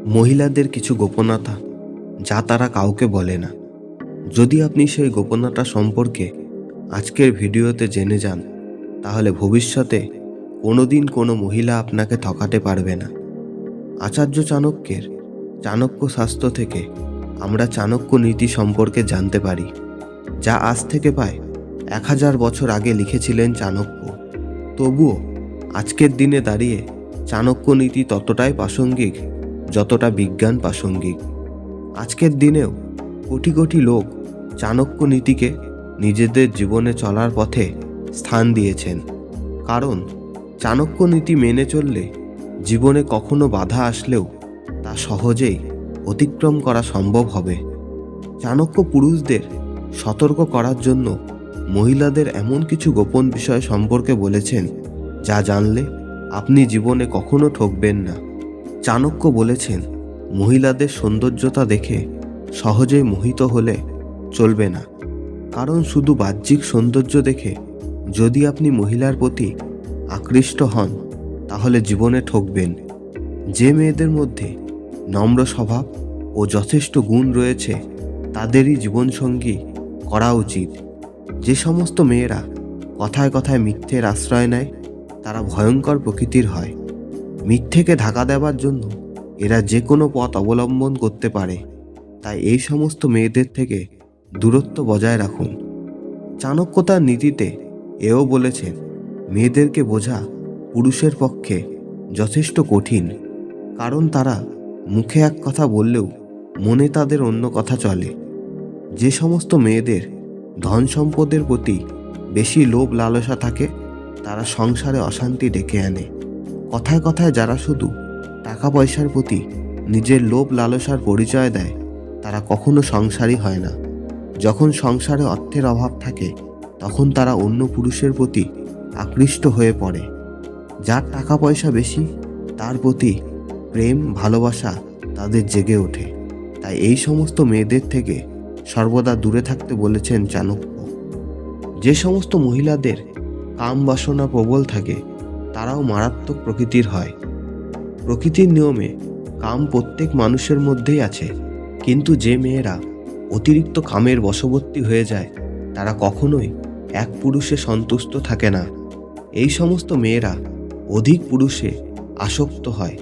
মহিলাদের কিছু গোপনতা যা তারা কাউকে বলে না। যদি আপনি সেই গোপনতা সম্পর্কে আজকের ভিডিওতে জেনে যান, তাহলে ভবিষ্যতে কোনোদিন কোনো মহিলা আপনাকে ঠকাতে পারবে না। আচার্য চাণক্যের চাণক্য শাস্ত্র থেকে আমরা চাণক্য নীতি সম্পর্কে জানতে পারি, যা আজ থেকে প্রায় 1000 বছর আগে লিখেছিলেন চাণক্য। তবুও আজকের দিনে দাঁড়িয়ে চাণক্য নীতি ততটাই প্রাসঙ্গিক যতটা বিজ্ঞান প্রাসঙ্গিক। আজকের দিনেও কোটি কোটি লোক চাণক্য নীতিকে নিজেদের জীবনে চলার পথে স্থান দিয়েছেন, কারণ চাণক্য নীতি মেনে চললে জীবনে কখনো বাধা আসলেও তা সহজেই অতিক্রম করা সম্ভব হবে। চাণক্য পুরুষদের সতর্ক করার জন্য মহিলাদের এমন কিছু গোপন বিষয় সম্পর্কে বলেছেন যা জানলে আপনি জীবনে কখনো ঠকবেন না। চাণক্য বলেছেন, মহিলাদের সৌন্দর্যতা দেখে সহজেই মোহিত হলে চলবে না, কারণ শুধু বাহ্যিক সৌন্দর্য দেখে যদি আপনি মহিলার প্রতি আকৃষ্ট হন, তাহলে জীবনে ঠকবেন। যে মেয়েদের মধ্যে নম্র স্বভাব ও যথেষ্ট গুণ রয়েছে তাদেরই জীবনসঙ্গী করা উচিত। যে সমস্ত মেয়েরা কথায় কথায় মিথ্যের আশ্রয় নেয় তারা ভয়ঙ্কর প্রকৃতির হয়। মিথ্যেকে ঢাকা দেওয়ার জন্য এরা যে কোনো পথ অবলম্বন করতে পারে, তাই এই সমস্ত মেয়েদের থেকে দূরত্ব বজায় রাখুন। চাণক্য তার নীতিতে এও বলেছেন, মেয়েদেরকে বোঝা পুরুষের পক্ষে যথেষ্ট কঠিন, কারণ তারা মুখে এক কথা বললেও মনে তাদের অন্য কথা চলে। যে সমস্ত মেয়েদের ধন সম্পদের প্রতি বেশি লোভ লালসা থাকে তারা সংসারে অশান্তি ডেকে আনে। কথায় কথায় যারা শুধু টাকা পয়সার প্রতি নিজের লোভ লালসার পরিচয় দেয় তারা কখনো সংসারী হয় না। যখন সংসারে অর্থের অভাব থাকে তখন তারা অন্য পুরুষের প্রতি আকৃষ্ট হয়ে পড়ে। যার টাকা পয়সা বেশি তার প্রতি প্রেম ভালোবাসা তাদের জেগে ওঠে। তাই এই সমস্ত মেয়েদের থেকে সর্বদা দূরে থাকতে বলেছেন চাণক্য। যে সমস্ত মহিলাদের কাম বাসনা প্রবল থাকে তারাও মারাত্মক প্রকৃতির হয়। প্রকৃতির নিয়মে কাম প্রত্যেক মানুষের মধ্যেই আছে, কিন্তু যে মেয়েরা অতিরিক্ত কামের বশবর্তী হয়ে যায় তারা কখনোই এক পুরুষে সন্তুষ্ট থাকে না। এই সমস্ত মেয়েরা অধিক পুরুষে আসক্ত হয়,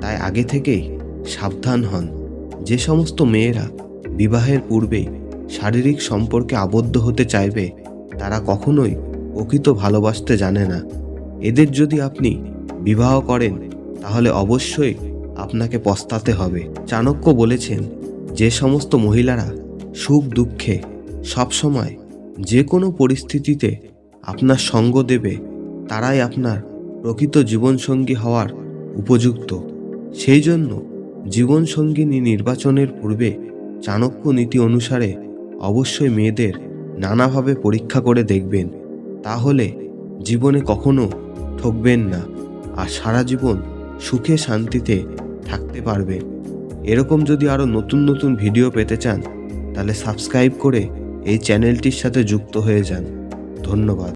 তাই আগে থেকেই সাবধান হন। যে সমস্ত মেয়েরা বিবাহের পূর্বেই শারীরিক সম্পর্কে আবদ্ধ হতে চাইবে তারা কখনোই প্রকৃত ভালোবাসতে জানে না। এদের যদি আপনি বিবাহ করেন তাহলে অবশ্যই আপনাকে পস্তাতে হবে। চাণক্য বলেছেন, যে সমস্ত মহিলারা সুখ দুঃখে সবসময় যে কোনো পরিস্থিতিতে আপনার সঙ্গ দেবে তারাই আপনার প্রকৃত জীবনসঙ্গী হওয়ার উপযুক্ত। সেই জন্য জীবনসঙ্গিনী নির্বাচনের পূর্বে চাণক্য নীতি অনুসারে অবশ্যই মেয়েদের নানাভাবে পরীক্ষা করে দেখবেন, তাহলে জীবনে কখনো ঠকবেন না আর সারা জীবন সুখে শান্তিতে থাকতে পারবেন। এরকম যদি আরও নতুন নতুন ভিডিও পেতে চান তাহলে সাবস্ক্রাইব করে এই চ্যানেলটির সাথে যুক্ত হয়ে যান। ধন্যবাদ।